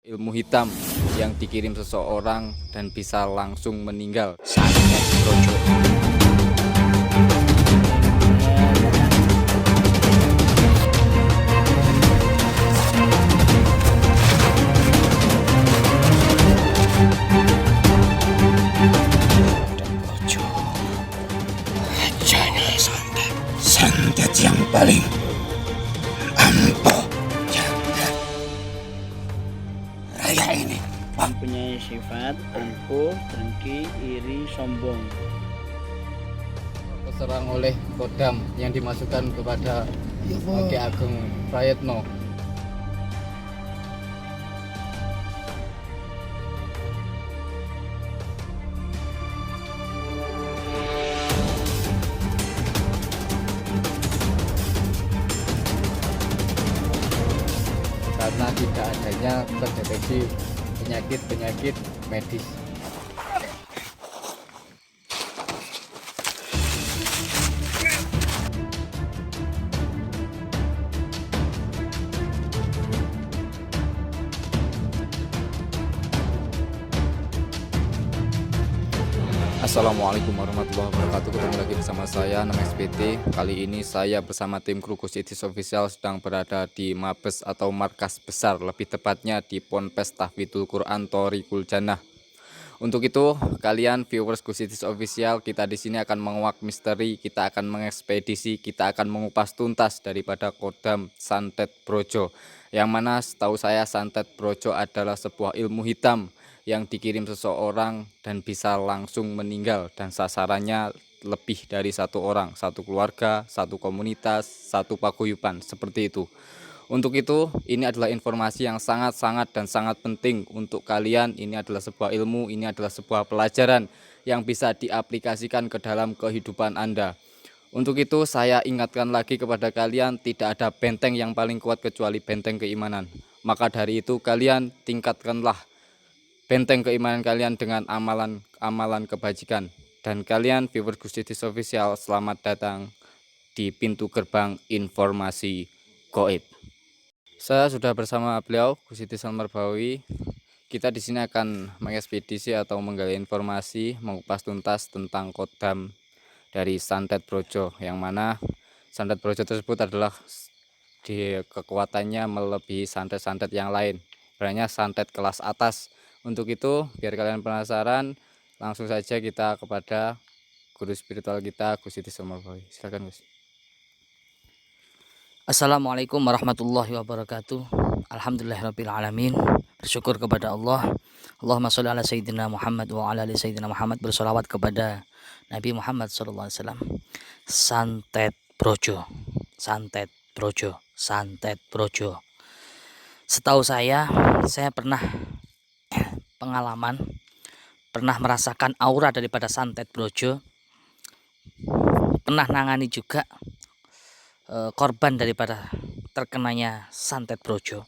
Ilmu hitam yang dikirim seseorang dan bisa langsung meninggal. Santet Brojo. Brojo, rajanya santet, santet yang paling ampuh jagat raya ini. Mempunyai sifat ampuh, dengki, iri, sombong. Terserang oleh kodam yang dimasukkan kepada Ki Ageng Prayetno. Karena tidak adanya terdeteksi penyakit medis. Assalamualaikum warahmatullahi wabarakatuh. Ketemu lagi bersama saya Nama SPT. Kali ini saya bersama tim kru Kusitis Official sedang berada di Mabes atau markas besar, lebih tepatnya di Ponpes Tahfidzul Quran Thoriqul Jannah. Untuk itu, kalian viewers Kusitis Official, kita di sini akan menguak misteri, kita akan mengekspedisi, kita akan mengupas tuntas daripada kodam Santet Brojo. Yang mana setahu saya Santet Brojo adalah sebuah ilmu hitam yang dikirim seseorang dan bisa langsung meninggal, dan sasarannya lebih dari satu orang, satu keluarga, satu komunitas, satu paguyuban, seperti itu. Untuk itu, ini adalah informasi yang sangat-sangat dan sangat penting untuk kalian. Ini adalah sebuah ilmu, ini adalah sebuah pelajaran yang bisa diaplikasikan ke dalam kehidupan Anda. Untuk itu, saya ingatkan lagi kepada kalian, tidak ada benteng yang paling kuat kecuali benteng keimanan. Maka dari itu, kalian tingkatkanlah benteng keimanan kalian dengan amalan kebajikan. Dan kalian viewers Kusitis Official, selamat datang di pintu gerbang informasi goib. Saya sudah bersama beliau, Kusitis Almarbawi. Kita di sini akan mengekspedisi atau menggali informasi, mengupas tuntas tentang kodam dari Santet Brojo, yang mana Santet Brojo tersebut adalah kekuatannya melebihi santet-santet yang lain. Sebenarnya santet kelas atas. Untuk itu, biar kalian penasaran, langsung saja kita kepada guru spiritual kita, Kusitis Almarbawi. Silakan, Gus. Assalamualaikum warahmatullahi wabarakatuh. Alhamdulillahirrabbilalamin. Bersyukur kepada Allah. Allahumma sholli ala sayyidina Muhammad wa ala ali sayyidina Muhammad. Bersolawat kepada Nabi Muhammad sallallahu alaihi wasallam. Santet Brojo, Santet Brojo, Santet Brojo. Setahu saya pernah pengalaman, pernah merasakan aura daripada Santet Brojo. Pernah nangani juga korban daripada terkenanya Santet Brojo.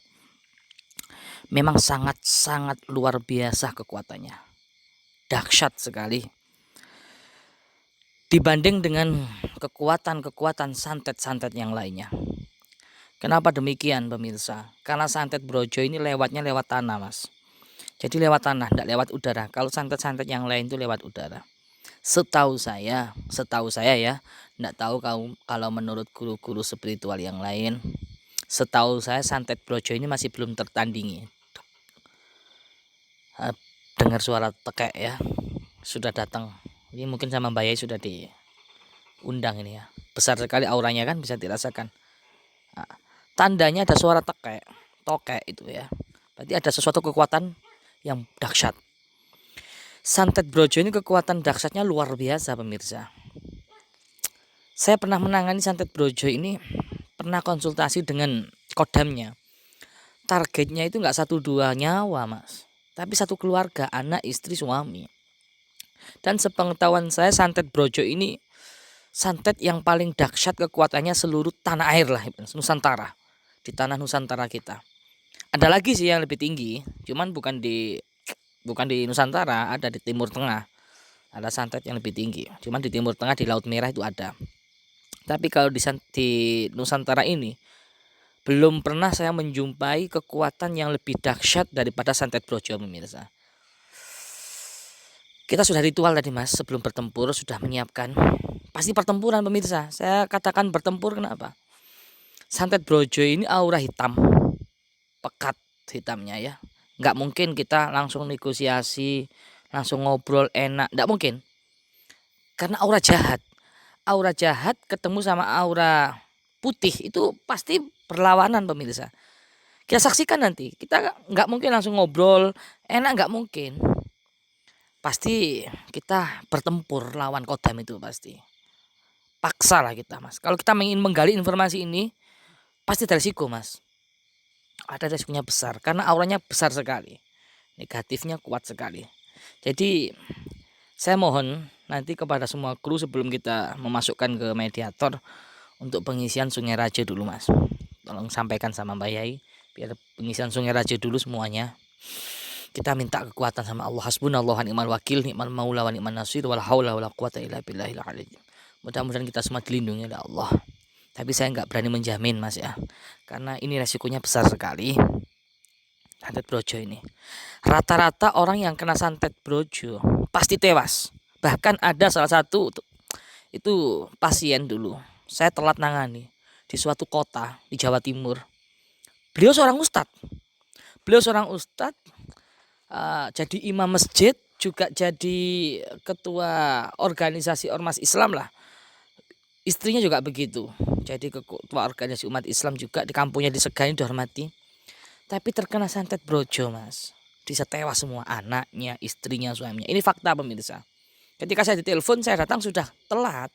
Memang sangat-sangat luar biasa kekuatannya, dahsyat sekali dibanding dengan kekuatan-kekuatan santet-santet yang lainnya. Kenapa demikian pemirsa? Karena Santet Brojo ini lewatnya lewat tanah, Mas. Jadi lewat tanah, tidak lewat udara. Kalau santet-santet yang lain itu lewat udara. Setahu saya ya, tidak tahu kalau menurut guru-guru spiritual yang lain. Setahu saya Santet Brojo ini masih belum tertandingi. Dengar suara tekek ya, sudah datang. Ini mungkin sama Mbak Yai sudah diundang ini ya. Besar sekali auranya kan, bisa dirasakan. Nah, tandanya ada suara tokek itu ya. Berarti ada sesuatu kekuatan yang dahsyat. Santet Brojo ini kekuatan dahsyatnya luar biasa pemirsa. Saya pernah menangani Santet Brojo ini, pernah konsultasi dengan kodamnya. Targetnya itu nggak 1-2 nyawa, Mas, tapi satu keluarga, anak, istri, suami. Dan sepengetahuan saya Santet Brojo ini santet yang paling dahsyat kekuatannya seluruh tanah air lah, Nusantara. Di tanah Nusantara kita. Ada lagi sih yang lebih tinggi, cuman bukan di Nusantara, ada di Timur Tengah. Ada santet yang lebih tinggi, cuman di Timur Tengah di Laut Merah itu ada. Tapi kalau di Nusantara ini Belum pernah saya menjumpai kekuatan yang lebih dahsyat daripada santet brojo pemirsa. Kita sudah ritual tadi mas, sebelum bertempur sudah menyiapkan. Pasti pertempuran pemirsa. Saya katakan bertempur kenapa? Santet brojo ini aura hitam, pekat hitamnya ya. Nggak mungkin kita langsung negosiasi, langsung ngobrol enak, nggak mungkin. Karena aura jahat. Aura jahat ketemu sama aura putih itu pasti berlawanan pemirsa. Kita saksikan nanti. Kita nggak mungkin langsung ngobrol enak, nggak mungkin. Pasti kita bertempur lawan kodam itu pasti. Paksa lah kita mas. Kalau kita ingin menggali informasi ini pasti ada risiko mas. Ada risikonya besar karena auranya besar sekali. Negatifnya kuat sekali. Jadi saya mohon nanti kepada semua kru sebelum kita memasukkan ke mediator untuk pengisian Sungai Raja dulu mas. Tolong sampaikan sama Mbak Yai biar pengisian Sungai Raja dulu semuanya. Kita minta kekuatan sama Allah. Hasbunallahu wa ni'mal wakil, ni'mal maula wa ni'man nasir, wala haula wala quwata illa billahil aliyyil. Mudah-mudahan kita semua dilindungi oleh Allah. Tapi saya nggak berani menjamin mas ya, karena ini resikonya besar sekali. Santet brojo ini, rata-rata orang yang kena santet brojo pasti tewas. Bahkan ada salah satu itu pasien dulu, saya telat nangani di suatu kota di Jawa Timur. Beliau seorang ustadz. Jadi imam masjid, juga jadi ketua organisasi ormas Islam lah. Istrinya juga begitu, jadi ketua organisasi umat Islam juga, di kampungnya disegani, dihormati. Tapi terkena santet brojo mas, bisa tewas semua, anaknya, istrinya, suaminya. Ini fakta pemirsa. Ketika saya ditelepon, saya datang sudah telat.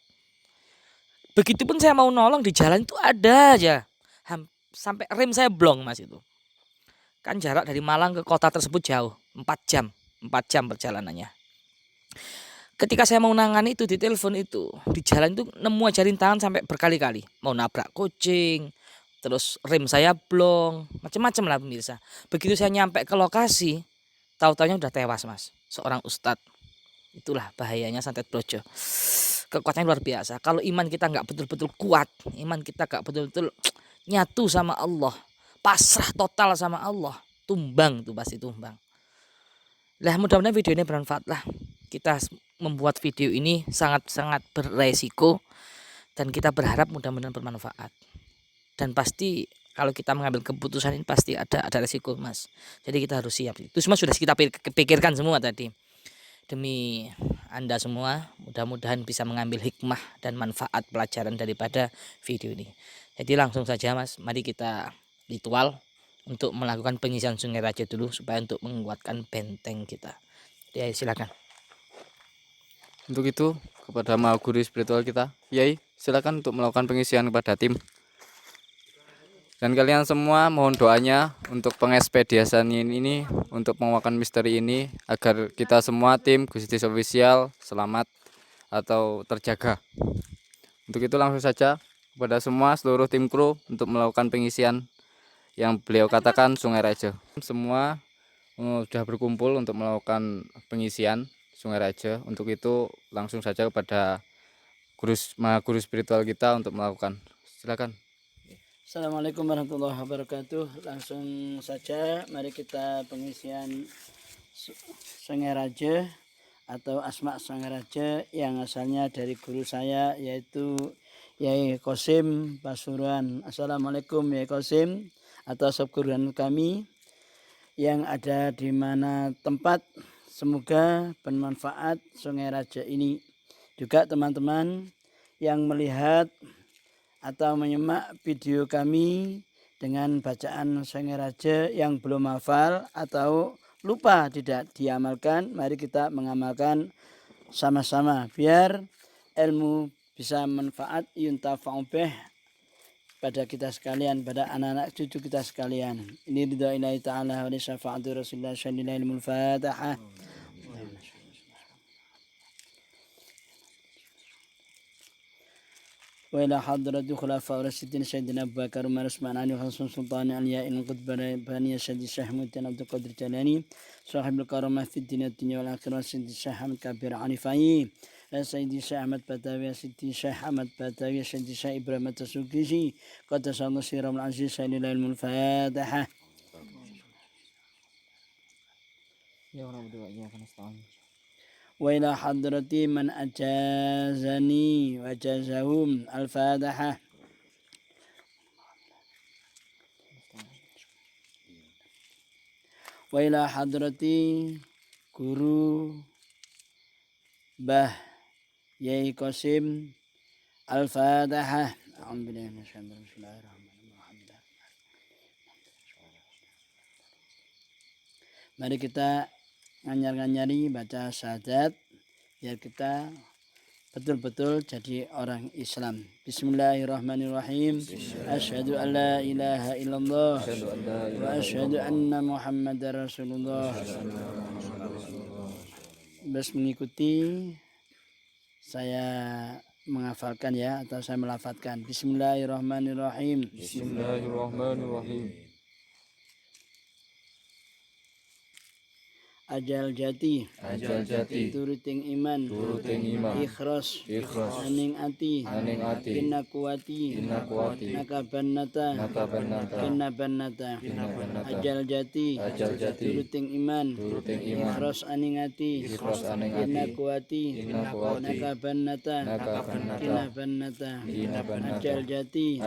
Begitupun saya mau nolong di jalan itu ada aja, sampai rem saya blong mas itu. Kan jarak dari Malang ke kota tersebut jauh, 4 jam perjalanannya. Ketika saya mau nangani itu di telepon itu, di jalan itu nemu aja rintangan sampai berkali-kali. Mau nabrak kucing, terus rem saya blong, macam-macam lah pemirsa. Begitu saya nyampe ke lokasi, tahu-taunya udah tewas mas, seorang ustadz. Itulah bahayanya santet brojo. Kekuatannya luar biasa. Kalau iman kita nggak betul-betul kuat, iman kita nggak betul-betul nyatu sama Allah, pasrah total sama Allah, tumbang tuh, pasti tumbang. Lah mudah-mudahan video ini bermanfaat lah. Kita membuat video ini sangat-sangat beresiko dan kita berharap mudah-mudahan bermanfaat. Dan pasti kalau kita mengambil keputusan ini pasti ada resiko mas. Jadi kita harus siap. Itu semua sudah kita pikirkan semua tadi. Demi Anda semua, mudah-mudahan bisa mengambil hikmah dan manfaat pelajaran daripada video ini. Jadi langsung saja mas, mari kita ritual untuk melakukan pengisian Sungai Raja dulu supaya untuk menguatkan benteng kita. Jadi silakan. Untuk itu kepada Maha Guru spiritual kita, Yai, silakan untuk melakukan pengisian kepada tim. Dan kalian semua mohon doanya untuk pengekspedisian ini, untuk menguatkan misteri ini, agar kita semua tim Gustis Official selamat atau terjaga. Untuk itu langsung saja kepada semua seluruh tim kru untuk melakukan pengisian yang beliau katakan Sungai Raja. Semua sudah berkumpul untuk melakukan pengisian Sungai Raja. Untuk itu langsung saja kepada Maha Guru spiritual kita untuk melakukan. Silakan. Assalamualaikum warahmatullahi wabarakatuh. Langsung saja mari kita pengisian Sungai Raja atau Asma Sungai Raja yang asalnya dari guru saya yaitu Yai Qasim Pasuruan. Assalamualaikum Yai Qasim atas subguruan kami yang ada di mana tempat. Semoga bermanfaat Sungai Raja ini. Juga teman-teman yang melihat atau menyimak video kami dengan bacaan Sungai Raja yang belum hafal atau lupa tidak diamalkan, mari kita mengamalkan sama-sama biar ilmu bisa manfaat yuntafa'u bih pada kita sekalian, pada anak-anak cucu kita sekalian. Ini ridha ilahi ta'ala wa li syafa'ati Rasulullah sallallahu alaihi wasallam. وإلى حضرة خلفاء الراشدين سيدنا أبو بكر عمر عثمان علي وحسن سلطان علياء القطب بني سيد الشيخ محمد عبد القادر الجيلاني صاحب الكرامة في الدنيا والآخرة سيد الشيخ أحمد كبير عنيفاي سيد الشيخ أحمد بتاوي سيد الشيخ أحمد بتاوي سيد الشيخ إبراهيم التسوقي قدس الله سيرهم العزيز سيد الله الفاتحة. وإلى حضرة من أجازني وجازهم الفاتحة. وإلى حضرة guru Mbah Yai Qasim Al-Fatihah. Mari kita nganyar-nganyari baca syahadat biar kita betul-betul jadi orang Islam. Bismillahirrahmanirrahim. Asyhadu an la ilaha illallah wa asyhadu anna Muhammadar Rasulullah. Bes mengikuti saya menghafalkan ya atau saya melafadzkan. Bismillahirrahmanirrahim. Bismillahirrahmanirrahim. Ajal jati turuting iman ikhlas aning ati kinakuati nakabannata ajal jati turuting iman ikhlas aning ati kinakuati nakabannata kinabannata ajal jati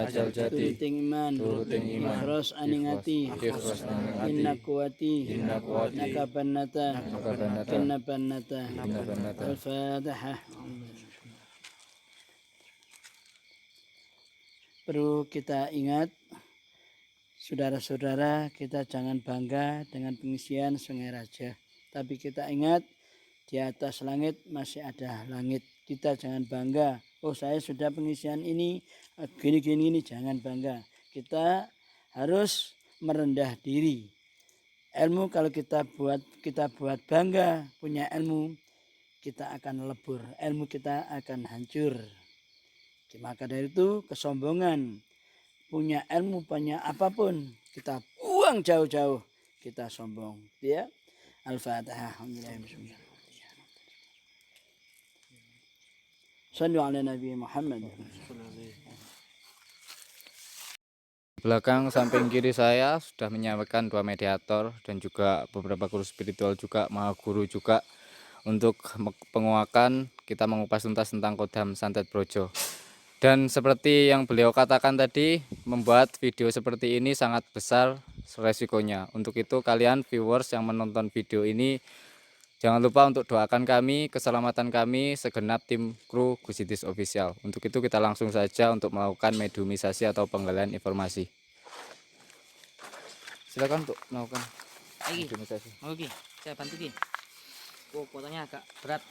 turuting iman ikhlas aning ati kinakuati nakabannata Kinabannata Al-Fatihah. Perlu kita ingat, saudara-saudara, kita jangan bangga dengan pengisian Sungai Raja. Tapi kita ingat, di atas langit masih ada langit. Kita jangan bangga, oh saya sudah pengisian ini, gini, jangan bangga. Kita harus merendah diri. Ilmu kalau kita buat bangga punya ilmu, kita akan lebur, ilmu kita akan hancur. Maka dari itu kesombongan, punya ilmu banyak apapun kita buang jauh-jauh, kita sombong. Ya, Al-Fatihah. Sallu ala Nabi Muhammad. Belakang samping kiri saya sudah menyampaikan 2 mediator dan juga beberapa guru spiritual juga, maha guru juga. Untuk penguakan kita mengupas tuntas tentang Kodam Santet Brojo. Dan seperti yang beliau katakan tadi, membuat video seperti ini sangat besar resikonya. Untuk itu kalian viewers yang menonton video ini, jangan lupa untuk doakan kami, keselamatan kami, segenap tim kru Gusitis Official. Untuk itu kita langsung saja untuk melakukan mediumisasi atau penggalian informasi. Silakan untuk melakukan mediumisasi. Oke, saya bantu Ki. Oh, kuotanya agak berat.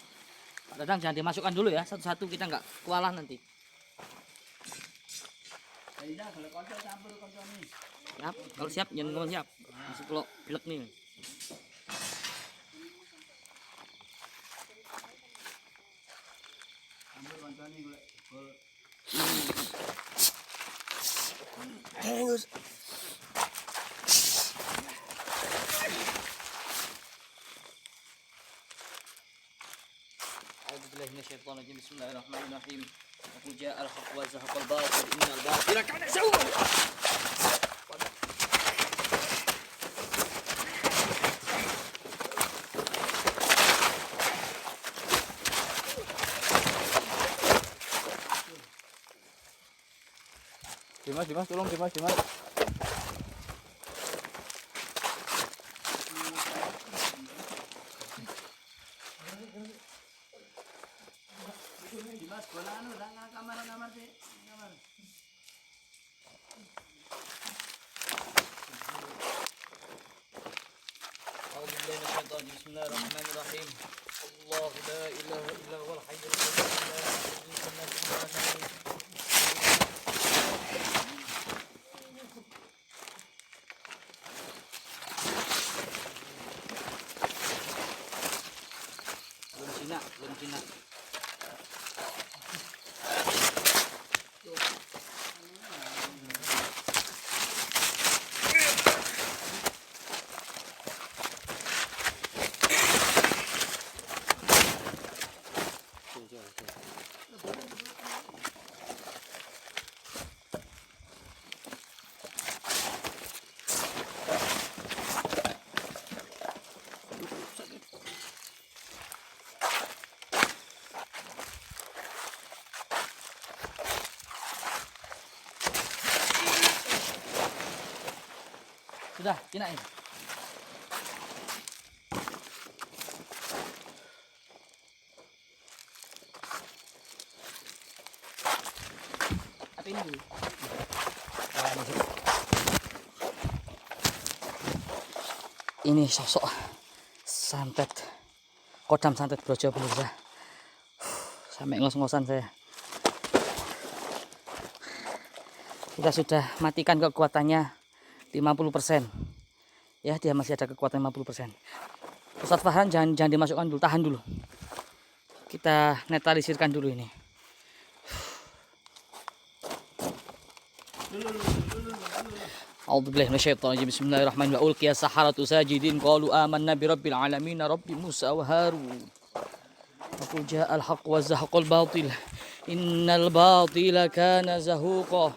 Pak Dadang jangan dimasukkan dulu ya, satu-satu kita nggak kualah nanti. Siap, kalau siap jangan ngomong siap. Masih kalau pilek nih. Bismillahirrahmanirrahim. Aku ja'al haqq wa zahaqal batil innal batila kana zahuqa. Dimas, tolong Dimas. Bismillahirrahmanirrahim. Allah la ilaha illa huwal hayyul qayyum la ilaha illa huwa. Belum Cina. Sudah, kinain. Apa ini dulu? Ini sosok santet, kodam santet Brojo pemirsa. Sampai ngos-ngosan saya. Kita sudah matikan kekuatannya 50%. Ya, dia masih ada kekuatan 50%. Ustadz Farhan jangan dimasukkan dulu, tahan dulu. Kita netralisirkan dulu ini. A'udzubillahi minasyaitonir rajim. Bismillahirrahmanirrahim. Wa ulqiya saharatu sajidin qalu amanna birabbil alamin rabbi Musa wa Harun. Wa ja'al haqq wa zahaqal batil. Innal batila kana zahuqa.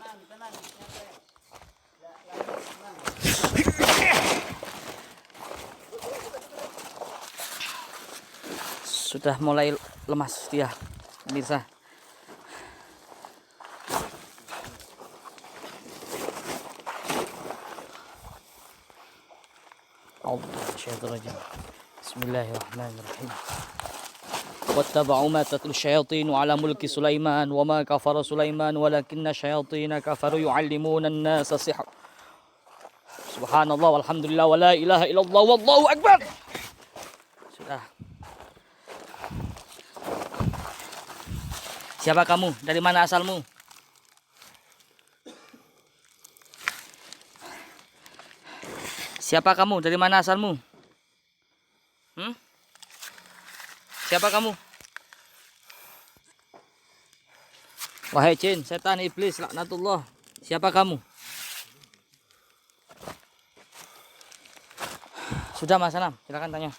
Sudah mulai lemas dia, pemirsa. Bismillahirrahmanirrahim. Wattaba'u ma tatlu syayatin ala mulki Sulaiman wa ma kafara Sulaiman walakinna syayatin kafaru yu'allimuna an-nasa sihr. Subhanallah walhamdulillah wa la ilaha illallah wallahu akbar. Sudah. Siapa kamu? Dari mana asalmu? Siapa kamu? Dari mana asalmu? Siapa kamu? Wahai jin, setan, iblis, laknatullah. Siapa kamu? Sudah Mas Anam, silakan tanya.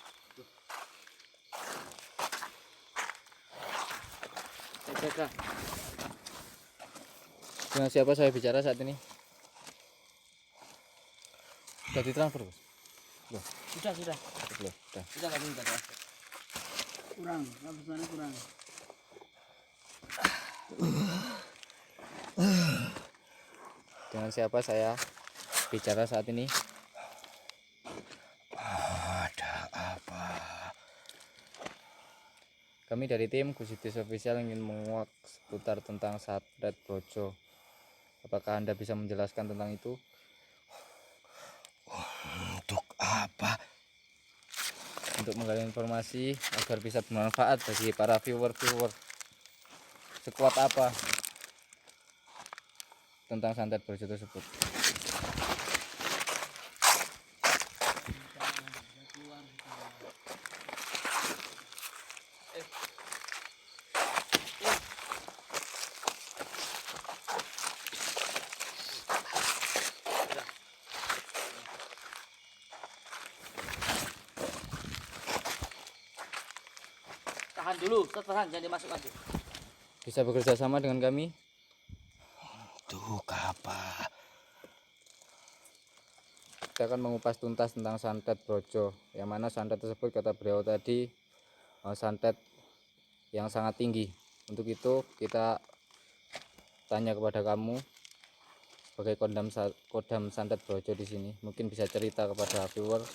Dengan siapa saya bicara saat ini? Sudah ditransfer, Bos? Loh, Sudah. belum. Sudah. Sudah nggak minta ya. Kurang, pesannya kurang. Dengan siapa saya bicara saat ini? Ada apa? Kami dari tim Gusitis Official ingin menguak seputar tentang santet Brojo. Apakah Anda bisa menjelaskan tentang itu? Untuk apa? Untuk menggali informasi agar bisa bermanfaat bagi para viewer. Sekuat apa tentang santet Brojo tersebut? Tahan dulu, tahan, jangan dimasukkan dulu. Bisa bekerja sama dengan kami? Untuk apa? Kita akan mengupas tuntas tentang santet Brojo, yang mana santet tersebut kata beliau tadi santet yang sangat tinggi. Untuk itu kita tanya kepada kamu sebagai kodam santet Brojo di sini, mungkin bisa cerita kepada viewer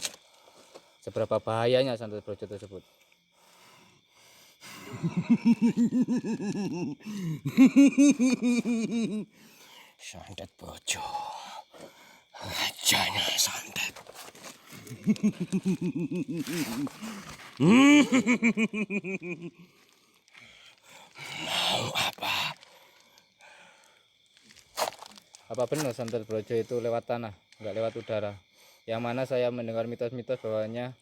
seberapa bahayanya santet Brojo tersebut. Santet Brojo. Rajanya santet. Mau apa? Apa benar santet Brojo itu lewat tanah, nggak lewat udara? Yang mana saya mendengar mitos-mitos bahwanya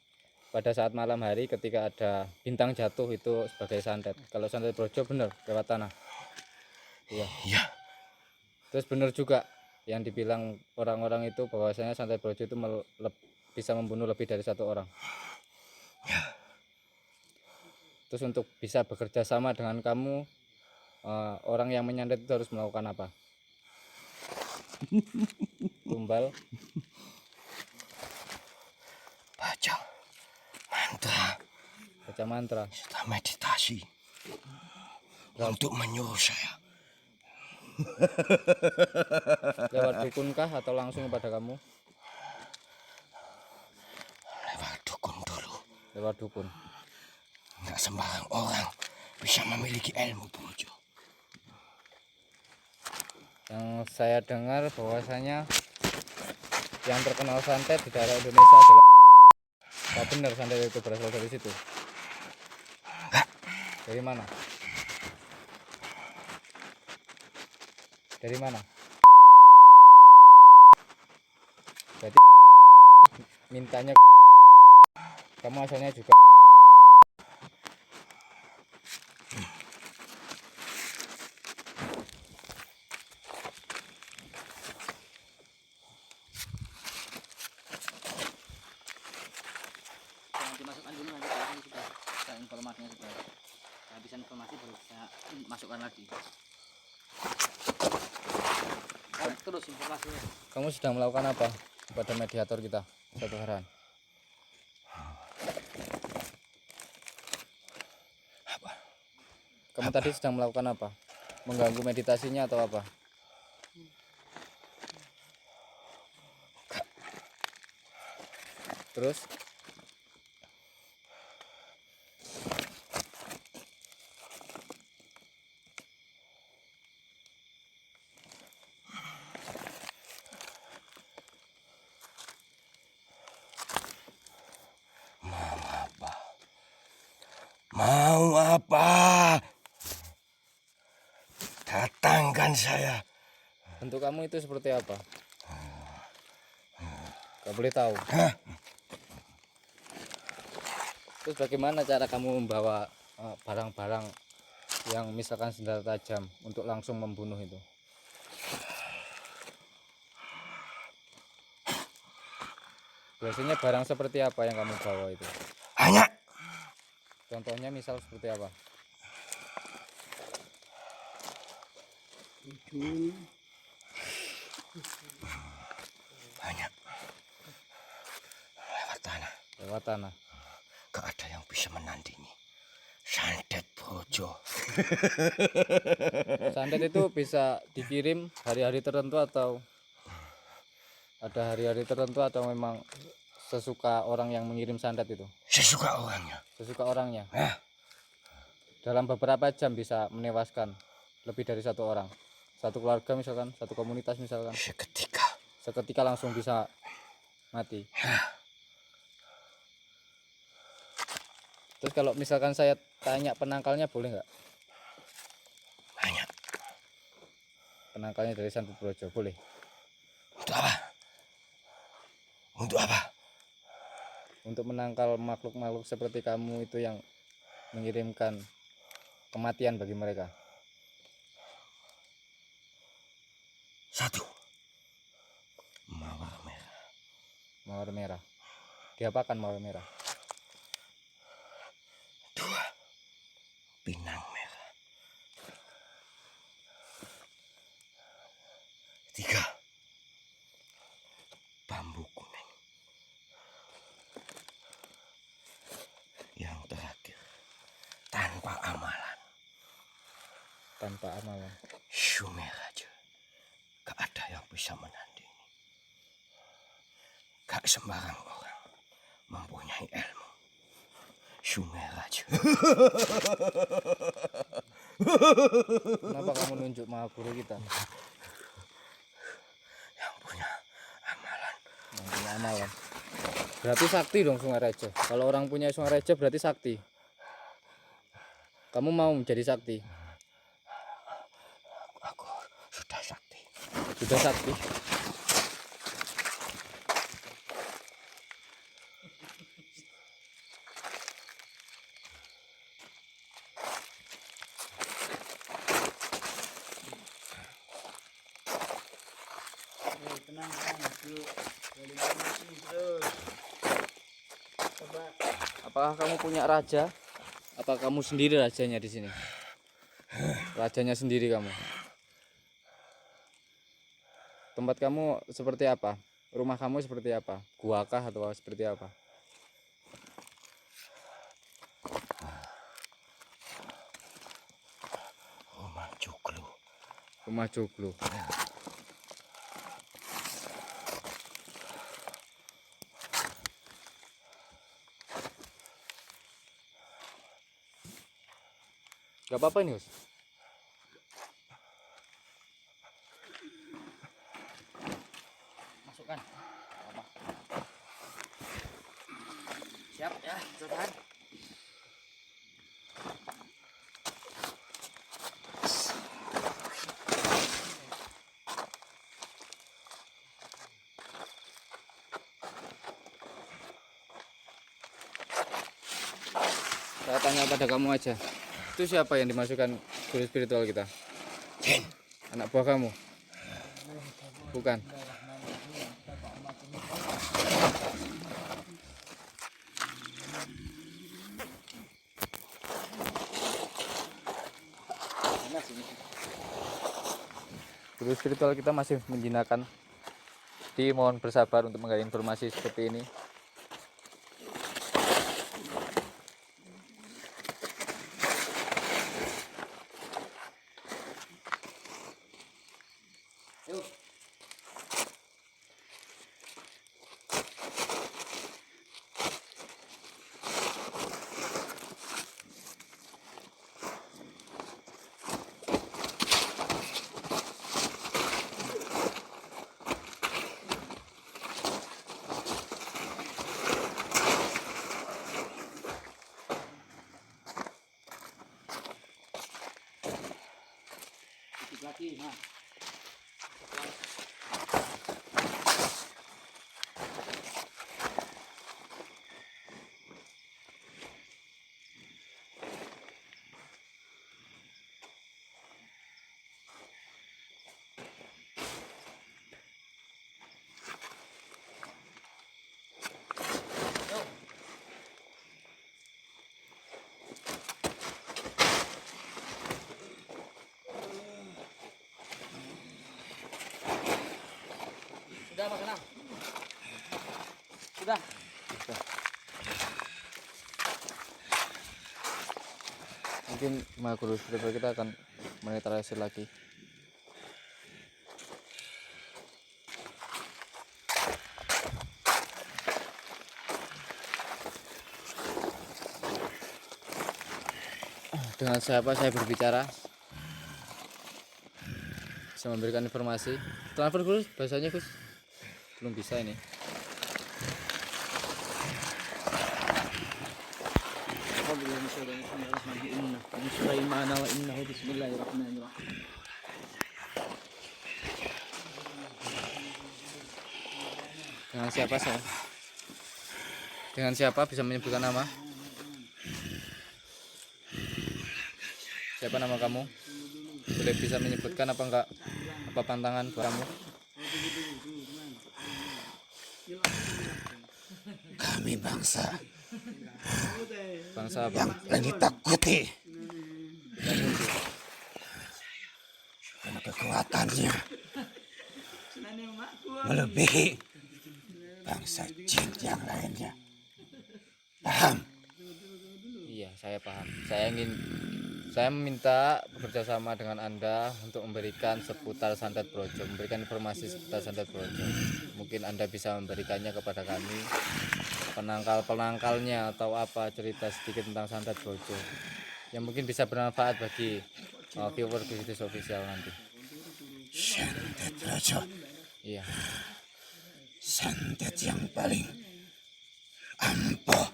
pada saat malam hari ketika ada bintang jatuh itu sebagai santet. Kalau santet Brojo benar lewat tanah. Iya. Ya, Terus benar juga yang dibilang orang-orang itu bahwasanya santet Brojo itu bisa membunuh lebih dari satu orang. Terus untuk bisa bekerja sama dengan kamu, orang yang menyantet itu harus melakukan apa? Tumbal, baca mantra, baca mantra. serta meditasi untuk menyuruh saya. Lewat dukunkah atau langsung kepada kamu? lewat dukun. Nggak sembarang orang bisa memiliki ilmu Brojo. Yang saya dengar bahwasanya yang terkenal santet di daerah Indonesia adalah, apa benar santet itu berasal dari situ? Dari mana? Dari mana? Berarti mintanya kamu asalnya juga. Jangan dimasukkan dulu, nanti kalau ini sudah informasinya sudah kehabisan informasi baru bisa masukkan lagi. Terus informasinya. Kamu sedang melakukan apa kepada mediator kita, Satu Haran? Kamu tadi sedang melakukan apa? Mengganggu meditasinya atau apa? Terus? Mau apa? Datangkan saya. Bentuk kamu itu seperti apa? Gak boleh tahu. Terus bagaimana cara kamu membawa barang-barang yang misalkan senjata tajam untuk langsung membunuh itu? Biasanya barang seperti apa yang kamu bawa itu? Hanya Contohnya misal seperti apa? banyak lewat tanah. Lewat tanah. Gak ada yang bisa menandingi santet Brojo. Santet itu bisa dikirim hari-hari tertentu atau ada hari-hari tertentu atau memang sesuka orang yang mengirim santet itu? Sesuka orangnya. Sesuka orangnya. Nah, Dalam beberapa jam bisa menewaskan lebih dari satu orang. Satu keluarga misalkan, satu komunitas misalkan. Seketika langsung bisa mati. Terus kalau misalkan saya tanya penangkalnya boleh nggak? banyak. Penangkalnya dari santet Brojo boleh? Untuk apa? Untuk apa? Untuk menangkal makhluk-makhluk seperti kamu itu yang mengirimkan kematian bagi mereka. Satu, mawar merah. Mawar merah. Diapakan mawar merah? Dua, pinang merah. Tiga, bambu kuning. Yang terakhir, tanpa amalan, Tanpa amalan. Sumer aja. Gak ada yang bisa menandingi. Gak sembarang orang mempunyai ilmu. Sumer aja. Kenapa kamu nunjuk maha guru kita? Yang punya amalan. Yang punya amalan. Berarti sakti dong Sungai Raja. Kalau orang punya Sungai Raja berarti sakti. Kamu mau menjadi sakti? Aku sudah sakti. Sudah sakti. Tenang dulu. Dari sini terus. Coba. Apakah kamu punya raja? Apa kamu sendiri rajanya di sini? Rajanya sendiri kamu. Tempat kamu seperti apa? Rumah kamu seperti apa? Gua kah atau seperti apa? Rumah Joglo. Rumah joglo. Gak apa-apa ini, Hus. Masukkan. Siap ya, bisa tahan. Saya tanya pada kamu aja. Itu siapa yang dimasukkan guru spiritual kita? Jin. Anak buah kamu? Bukan. Guru spiritual kita masih menjinakkan. Jadi mohon bersabar untuk menggali informasi seperti ini. Lagi, nah. Sudah Pak Kenang? Sudah. Mungkin guru spiritual kita akan menetralisir lagi. Dengan siapa saya berbicara? Bisa memberikan informasi. Telepon Gus, bahasanya Gus. Belum bisa ini. Bismillahirrahmanirrahim. Dengan siapa saya? Dengan siapa bisa menyebutkan nama? Siapa nama kamu? Boleh bisa menyebutkan apa enggak? Apa pantangan buat kamu? Kami bangsa Bangsa apa? yang paling ditakuti. Karena kekuatannya melebihi bangsa jin yang lainnya. Paham? Iya, saya paham. Saya meminta bekerjasama dengan Anda untuk memberikan seputar Santet Brojo, memberikan informasi seputar Santet Brojo. Mungkin Anda bisa memberikannya kepada kami, penangkalnya atau apa, cerita sedikit tentang Santet Brojo yang mungkin bisa bermanfaat bagi viewer Gusitis Official nanti. Santet Brojo, Iya, santet yang paling ampuh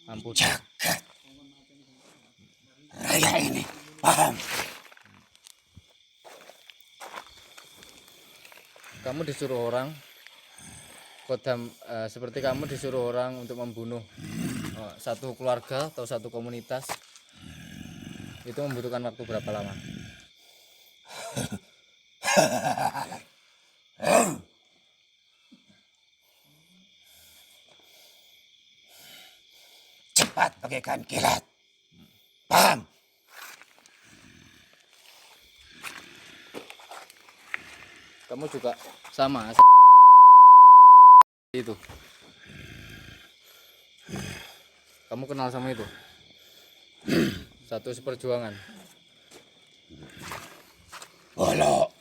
ampun. jagat raya ini. Paham? Kamu disuruh orang, seperti kamu disuruh orang untuk membunuh satu keluarga atau satu komunitas, itu membutuhkan waktu berapa lama? Cepat bagaikan kilat. Paham? Kamu juga sama itu. Kamu kenal sama itu? Satu seperjuangan. Bolok.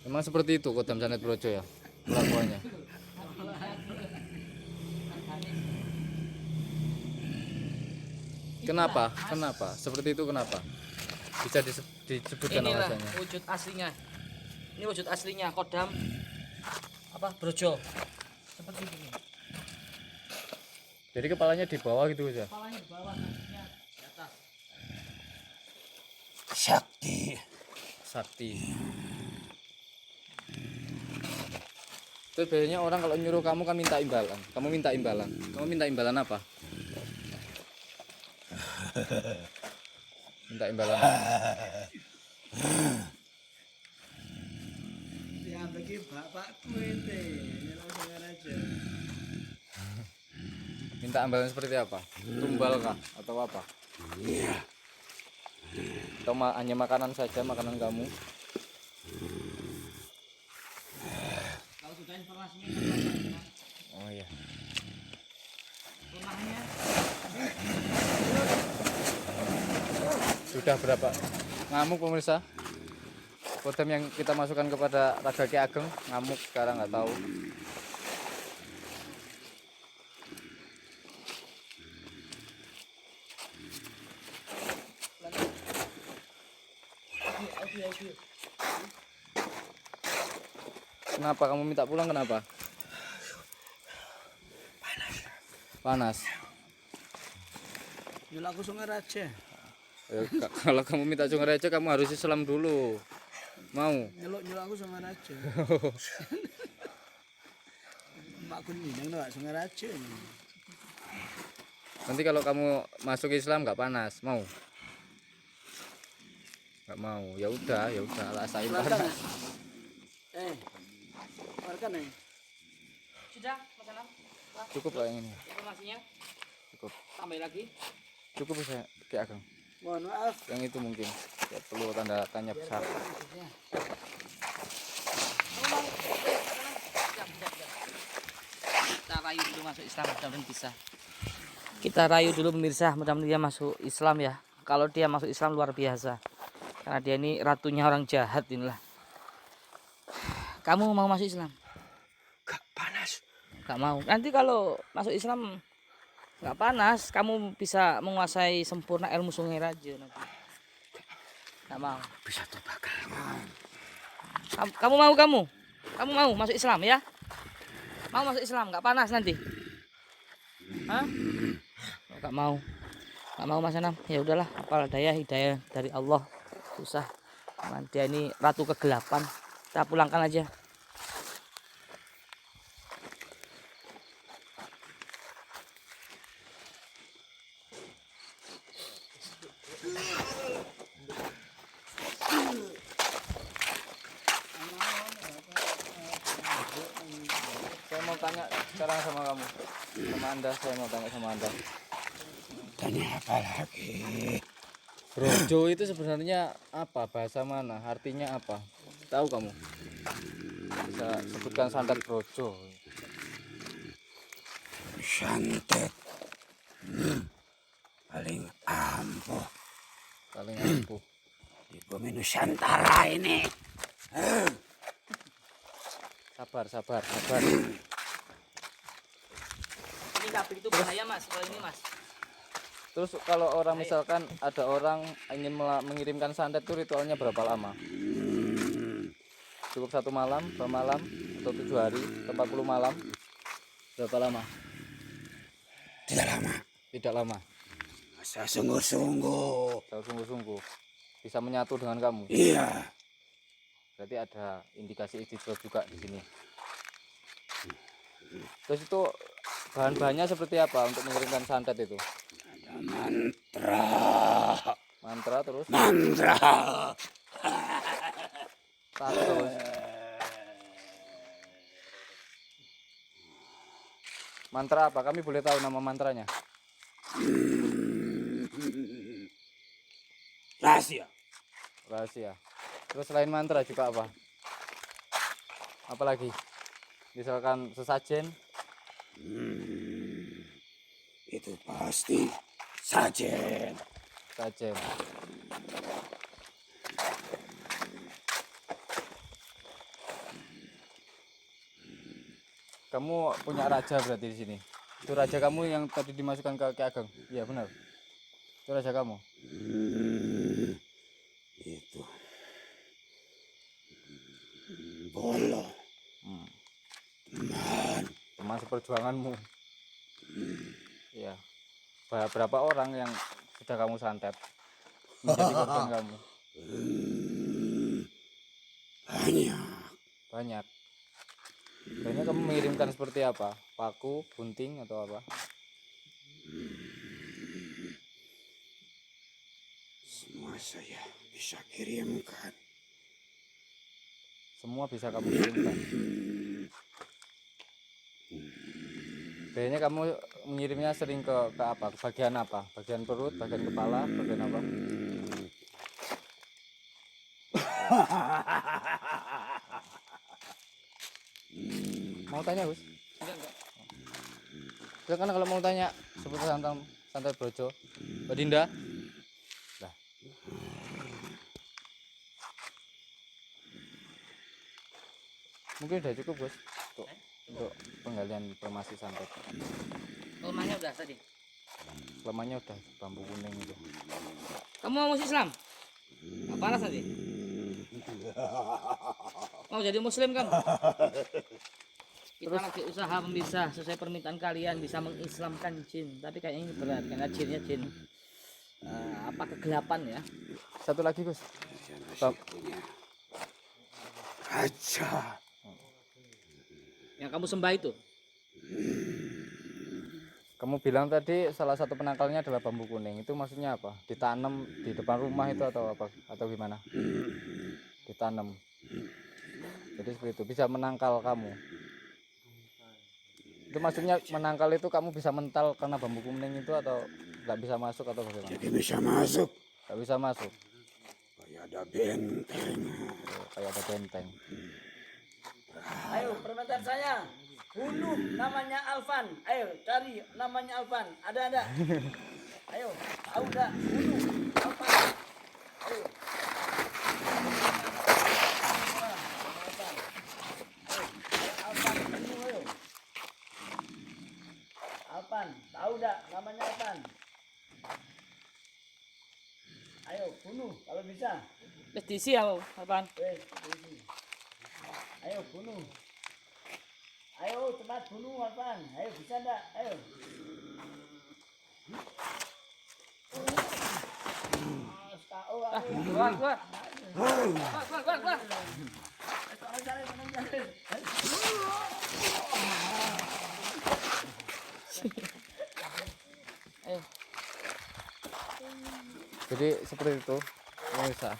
Memang seperti itu Kodam Santet Brojo ya, kelakuannya. Kenapa? Kenapa? Seperti itu kenapa? Bisa disebutkan Inilah alasannya. wujud aslinya. Ini wujud aslinya kodam apa brojo. Seperti ini. Jadi kepalanya di bawah gitu aja. Kepalanya di bawah, kakinya di atas. Sakti. Sakti. Terus biasanya orang kalau nyuruh kamu kan minta imbalan. Kamu minta imbalan. Kamu minta imbalan apa? Minta imbalan apa? Ya bagi bapakku itu, Nyelok Sangaraja. Minta imbalan seperti apa? Tumbal kah atau apa? Atau hanya makanan saja, makanan kamu? Kalau sudah informasinya Oh iya. rumahnya Sudah berapa ngamuk pemirsa? Kodam yang kita masukkan kepada Raga Ki Ageng ngamuk sekarang nggak tahu. Kenapa kamu minta pulang kenapa? Panas. Nyelok aku Sangaraja. Kalau kamu minta Sungai Raja kamu harus Islam dulu. Mau? Nyelok aku Sangaraja. Makku Minang Pak Sangaraja. Nanti kalau kamu masuk Islam nggak panas, mau? Nggak mau. Ya udah, rasain Keluarkan. panas. Keluarkan nih. sudah masalah Cukup lah yang ini. informasinya. Cukup. Tambah lagi. Cukup bisa Ki Ageng. Mohon maaf. Yang itu mungkin. Ya, perlu tanda tanya besar. Kita rayu dulu masuk Islam, mudah-mudahan bisa. Kita rayu dulu pemirsa, mudah-mudahan dia masuk Islam ya. Kalau dia masuk Islam luar biasa. Karena dia ini ratunya orang jahat inilah. Kamu mau masuk Islam? Gak panas. Gak mau. Nanti kalau masuk Islam nggak panas, kamu bisa menguasai sempurna ilmu Sungai Raja nanti. Gak mau. Bisa terbakar. Kamu mau kamu? Kamu mau masuk Islam ya? Mau masuk Islam nggak panas nanti? Hah? Nggak mau. Nggak mau Mas Anam. Ya udahlah, apalah daya hidayah dari Allah. Susah. Cuman dia ini ratu kegelapan. Kita pulangkan aja. Saya mau tanya sekarang sama kamu. Sama Anda, saya mau tanya sama Anda. Tanya apa lagi? Brojo itu sebenarnya apa? Bahasa mana? Artinya apa? Tahu kamu? Bisa sebutkan santet brojo. Santet. Paling ampuh Paling ampuh. di bumi Nusantara ini. Sabar, sabar, sabar. Ini kabel itu bahaya Mas, kalau ini Mas. Terus kalau orang misalkan ada orang ingin mengirimkan santet itu ritualnya berapa lama? Cukup 1 malam, 2 malam, atau 7 hari, atau 40 malam? Berapa lama? Tidak lama. Tidak lama. Saya sungguh-sungguh. Kalau sungguh-sungguh bisa menyatu dengan kamu. Iya. Berarti ada indikasi istidroj juga di sini. Terus itu bahan-bahannya seperti apa untuk mengirimkan santet itu? Mantra. Mantra terus? Mantra. Terus. Mantra apa? Kami boleh tahu nama mantranya? Rahasia. Rahasia. Terus selain mantra juga apa? Apalagi? Misalkan sesajen? Itu pasti sajen. Sajen. Kamu punya raja berarti di sini. Itu raja kamu yang tadi dimasukkan ke Ki Ageng. Iya benar. Itu raja kamu. Itu Bolo. Teman seperjuanganmu. Iya. Berapa orang yang sudah kamu santet menjadi korban kamu? Banyak. Banyak kamu mengirimkan seperti apa? Paku, gunting atau apa? Semua saya bisa kirimkan. Semua bisa kamu kirimkan. Biasanya kamu mengirimnya sering ke apa? Ke bagian apa? Bagian perut, bagian kepala, bagian apa? Mau tanya, Gus? Silakan kalau mau tanya seputar tentang santet brojo. Mbak Dinda? Lah. Mungkin udah cukup, Gus, untuk penggalian informasi santet. Kelemahannya udah tadi. Lemahnya udah bambu kuning itu. Kamu mau masuk Islam? Nggak panas nanti. Mau jadi Muslim kamu? Kita lagi usaha pemirsa sesuai permintaan kalian bisa mengislamkan jin, tapi kayaknya ini berat karena jinnya jin apa kegelapan ya. Satu lagi, Gus. Raja. Yang kamu sembah itu. Kamu bilang tadi salah satu penangkalnya adalah bambu kuning. Itu maksudnya apa? Ditanam di depan rumah itu atau apa? Atau gimana? Ditanam. Jadi seperti itu bisa menangkal kamu. Itu maksudnya menangkal itu kamu bisa mental karena bambu kuning itu atau nggak bisa masuk atau bagaimana? Jadi bisa masuk. Nggak bisa masuk. Kayak ada benteng. Kayak ada benteng. Ayo permintaan saya. Bunuh namanya Alvan. Ayo cari namanya Alvan. Ada. Ayo, tahu dah. Bunuh Alvan. Ayo. Alvan, bunuh ayo. Alvan, tahu dah namanya Alvan. Ayo bunuh kalau bisa. Wis diisi ya, apaan? Wes, ayo bunuh. Ayo cepat bunuh Alvan. Ayo bisa enggak? Ayo. Keluar. Keluar. Ayo. Jadi seperti itu pemirsa.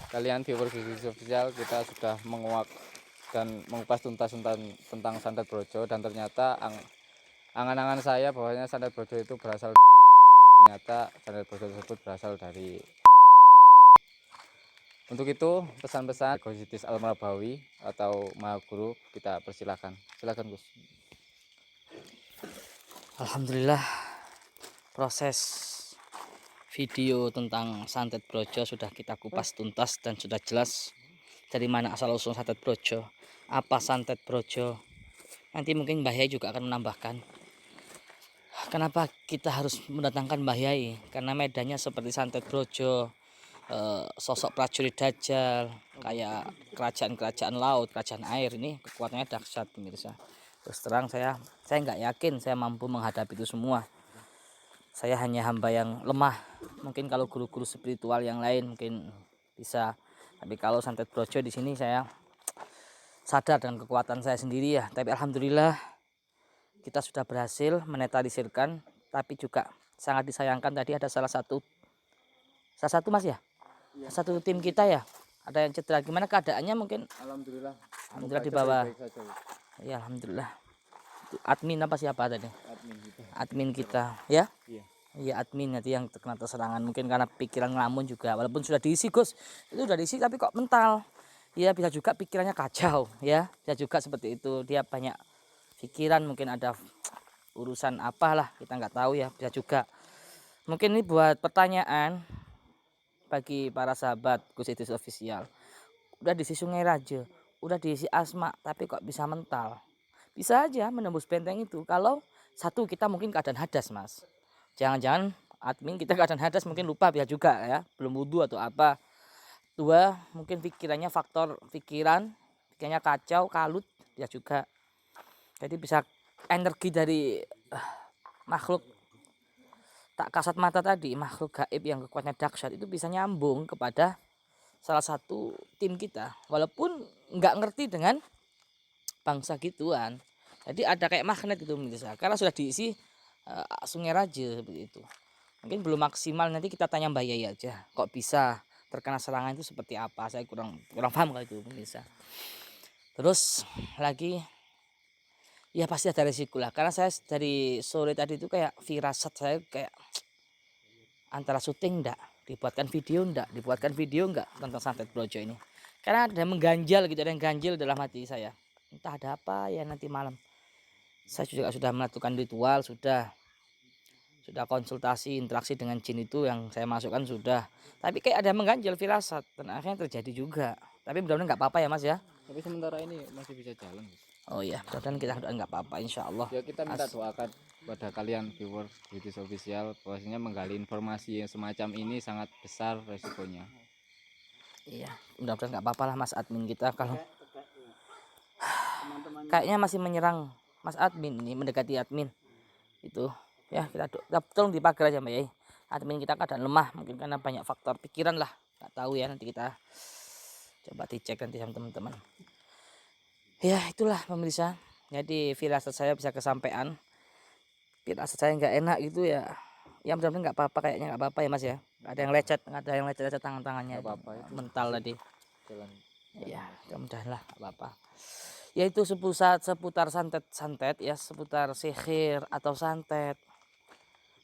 Kalian viewers Bisnis Official, kita sudah menguak dan mengupas tuntas tentang santet brojo, dan ternyata angan-angan saya bahwasanya santet brojo itu berasal ternyata santet brojo tersebut berasal dari. Untuk itu pesan-pesan Gositis Al-Marabawi atau Maha Guru kita persilahkan. Silakan, Gus. Alhamdulillah proses video tentang santet brojo sudah kita kupas tuntas dan sudah jelas dari mana asal usul santet brojo, apa santet brojo. Nanti mungkin Mbah Yai juga akan menambahkan kenapa kita harus mendatangkan Mbah Yai, karena medannya seperti santet brojo, sosok prajurit dajjal, kayak kerajaan-kerajaan laut, kerajaan air, ini kekuatannya dahsyat pemirsa. Terus terang saya nggak yakin saya mampu menghadapi itu semua. Saya hanya hamba yang lemah. Mungkin kalau guru-guru spiritual yang lain mungkin bisa. Tapi kalau santet brojo di sini saya sadar dengan kekuatan saya sendiri ya. Tapi alhamdulillah kita sudah berhasil menetralisirkan. Tapi juga sangat disayangkan tadi ada salah satu Mas ya. Salah satu tim kita ya. Ada yang cedera. Gimana keadaannya mungkin? Alhamdulillah. Alhamdulillah di bawah. Ya alhamdulillah. Itu admin apa siapa tadi? Admin kita ya. Iya admin nanti yang terkena serangan mungkin karena pikiran ngelamun juga, walaupun sudah diisi Gus, itu sudah diisi tapi kok mental ya, bisa juga pikirannya kacau ya, bisa juga seperti itu, dia banyak pikiran, mungkin ada urusan apalah kita nggak tahu ya, bisa juga. Mungkin ini buat pertanyaan bagi para sahabat Gositis Official, udah diisi Sungai Raja, udah diisi Asma, tapi kok bisa mental, bisa aja menembus benteng itu kalau satu kita mungkin keadaan hadas Mas. Jangan-jangan admin kita keadaan hadas mungkin lupa bisa juga ya, belum wudhu atau apa. 2 mungkin pikirannya faktor pikirannya kacau kalut bisa juga. Jadi bisa energi dari makhluk tak kasat mata tadi, makhluk gaib yang kekuatannya dahsyat itu bisa nyambung kepada salah satu tim kita walaupun nggak ngerti dengan bangsa gituan. Jadi ada kayak magnet itu bisa karena sudah diisi Sungai Raja seperti itu. Mungkin belum maksimal, nanti kita tanya Mbak Yai aja kok bisa terkena serangan itu seperti apa. Saya kurang paham kalau itu bisa. Terus lagi ya pasti ada resiko lah karena saya dari sore tadi itu kayak firasat saya kayak antara syuting dibuatkan video enggak tentang Santet Brojo ini. Karena ada yang mengganjal gitu, ada yang ganjil dalam hati saya. Entah ada apa ya nanti malam. Saya juga sudah melakukan ritual, sudah konsultasi interaksi dengan jin itu yang saya masukkan sudah. Tapi kayak ada yang mengganjal firasat dan akhirnya terjadi juga. Tapi mudah-mudahan nggak apa-apa ya Mas ya. Tapi sementara ini masih bisa jalan. Oh iya, mudah-mudahan kita doain nggak apa-apa insya Allah. Ya kita minta doakan pada kalian viewers Witis Official, bahwasanya menggali informasi yang semacam ini sangat besar resikonya. Iya, mudah-mudahan nggak apa-apa lah Mas admin kita kalau kayaknya masih menyerang Mas admin ini, mendekati admin itu ya kita tolong dipagar aja Mbak Yai. Admin kita keadaan lemah mungkin karena banyak faktor pikiran lah, nggak tahu ya, nanti kita coba dicek nanti sama teman-teman. Ya itulah pemirsa, jadi firasat saya bisa kesampaian, firasat saya nggak enak gitu ya. Ya mudah-mudahan nggak apa-apa, kayaknya nggak apa-apa ya Mas ya. Nggak ada yang lecet tangan-tangannya. Nggak apa-apa itu. Mental tadi. Jalan. Ya mudah-mudahan lah nggak apa-apa. Ya itu seputar santet ya, seputar sihir atau santet.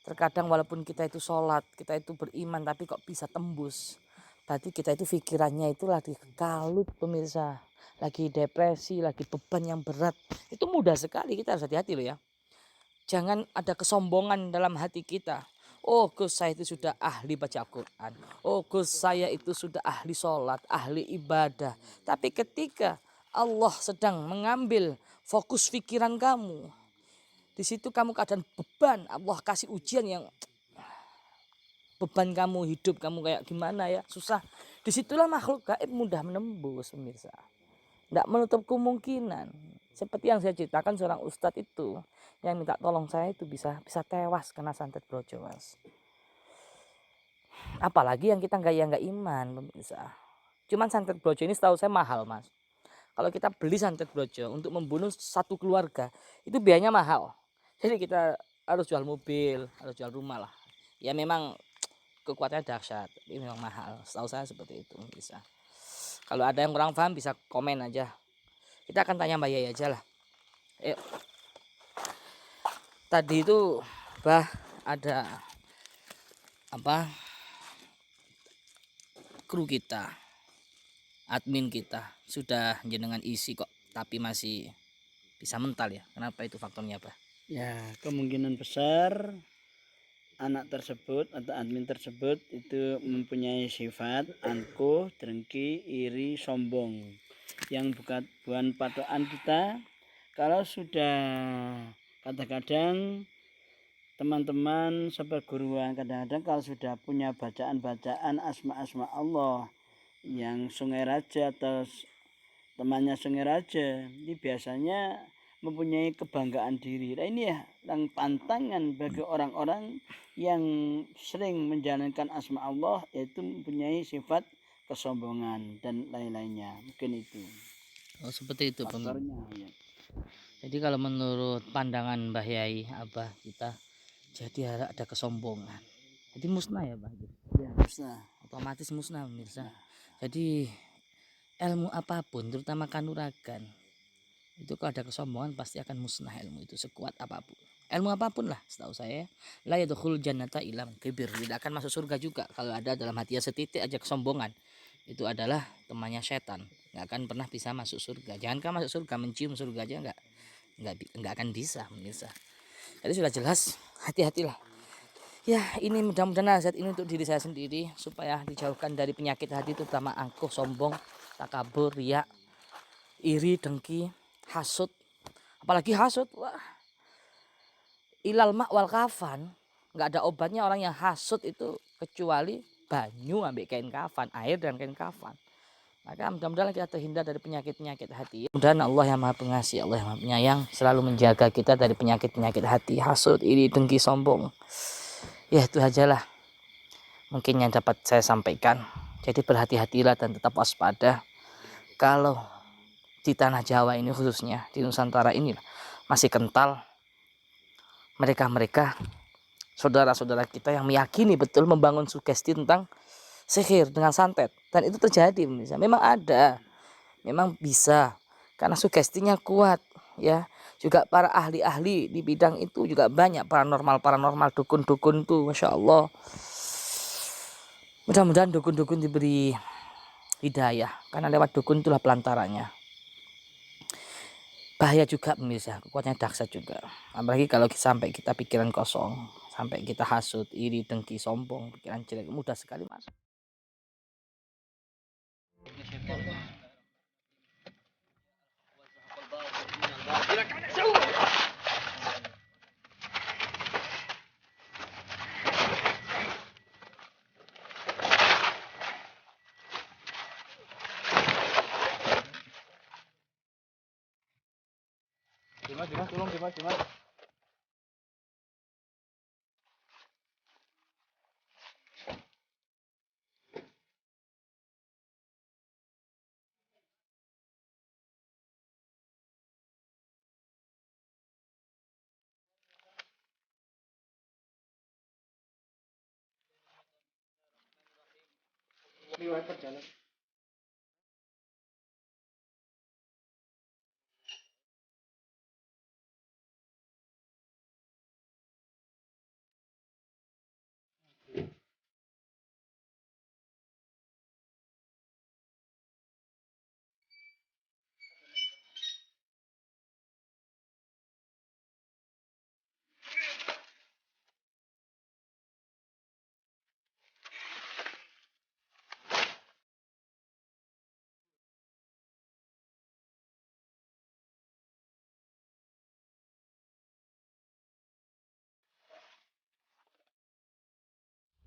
Terkadang walaupun kita itu sholat, kita itu beriman, tapi kok bisa tembus. Berarti kita itu pikirannya itu lagi kalut pemirsa. Lagi depresi, lagi beban yang berat. Itu mudah sekali, kita harus hati-hati loh ya. Jangan ada kesombongan dalam hati kita. Oh Gus saya itu sudah ahli baca Al-Quran. Oh Gus saya itu sudah ahli sholat, ahli ibadah. Tapi ketika Allah sedang mengambil fokus pikiran kamu, di situ kamu keadaan beban, Allah kasih ujian yang beban kamu hidup kamu kayak gimana ya, susah. Disitulah makhluk gaib mudah menembus pemirsa. Tidak menutup kemungkinan seperti yang saya ceritakan seorang ustadz itu yang minta tolong saya itu bisa tewas kena santet brojo Mas. Apalagi yang kita nggak iman pemirsa. Cuman santet brojo ini setahu saya mahal Mas. Kalau kita beli santet brojo untuk membunuh satu keluarga itu biayanya mahal. Jadi kita harus jual mobil, harus jual rumah lah. Ya memang kekuatannya dahsyat, tapi memang mahal. Setahu saya seperti itu bisa. Kalau ada yang kurang paham bisa komen aja. Kita akan tanya Mbak Yai aja lah. Tadi itu ada apa? Kru kita, admin kita sudah jenengan isi kok, tapi masih bisa mental ya. Kenapa itu faktornya Pak? Ya kemungkinan besar anak tersebut atau admin tersebut itu mempunyai sifat angkuh, dengki, iri, sombong yang bukan patokan kita. Kalau sudah kadang-kadang teman-teman seperguruan kadang-kadang kalau sudah punya bacaan-bacaan asma-asma Allah yang Sungai Raja atau temannya Sungai Raja ini biasanya mempunyai kebanggaan diri. Nah ini ya yang pantangan bagi orang-orang yang sering menjalankan asma Allah, yaitu mempunyai sifat kesombongan dan lain-lainnya. Mungkin itu. Oh seperti itu faktornya. Ya. Jadi kalau menurut pandangan Mbah Yai Abah kita, jadi ada kesombongan. Jadi musnah ya Mbah? Ya musnah. Otomatis musnah pemirsa. Jadi ilmu apapun, terutama kanuragan, itu kalau ada kesombongan pasti akan musnah ilmu itu sekuat apapun. Ilmu apapun lah setahu saya. La yadkhul jannata illa man kibir. Tidak akan masuk surga juga kalau ada dalam hatinya setitik aja kesombongan. Itu adalah temannya setan. Nggak akan pernah bisa masuk surga. Jangankan masuk surga, mencium surga aja nggak akan bisa pemirsa. Jadi sudah jelas, hati-hatilah. Ya ini mudah-mudahan nasihat ini untuk diri saya sendiri supaya dijauhkan dari penyakit hati, terutama angkuh, sombong, takabur, riya, iri, dengki, hasud. Apalagi hasud, wah ilal mak wal kafan, nggak ada obatnya orang yang hasut itu kecuali banyu ambil kain kafan, air dan kain kafan. Maka mudah-mudahan kita terhindar dari penyakit-penyakit hati. Mudah-mudahan Allah yang Maha Pengasih, Allah yang Maha Penyayang selalu menjaga kita dari penyakit-penyakit hati, hasut, iri, dengki, sombong. Ya itu ajalah mungkin yang dapat saya sampaikan. Jadi berhati-hatilah dan tetap waspada. Kalau di tanah Jawa ini khususnya, di Nusantara ini masih kental mereka-mereka saudara-saudara kita yang meyakini betul membangun sugesti tentang sihir dengan santet, dan itu terjadi memang ada, memang bisa karena sugestinya kuat ya. Juga para ahli-ahli di bidang itu juga banyak, paranormal dukun-dukun tuh Masya Allah. Mudah-mudahan dukun-dukun diberi hidayah karena lewat dukun itulah pelantarannya. Bahaya juga pemirsa, kekuatannya dahsyat juga, apalagi kalau sampai kita pikiran kosong, sampai kita hasut, iri, dengki, sombong, pikiran jelek, mudah sekali masuk. Dimas, tolong Dimas. Riwayat perjalanan.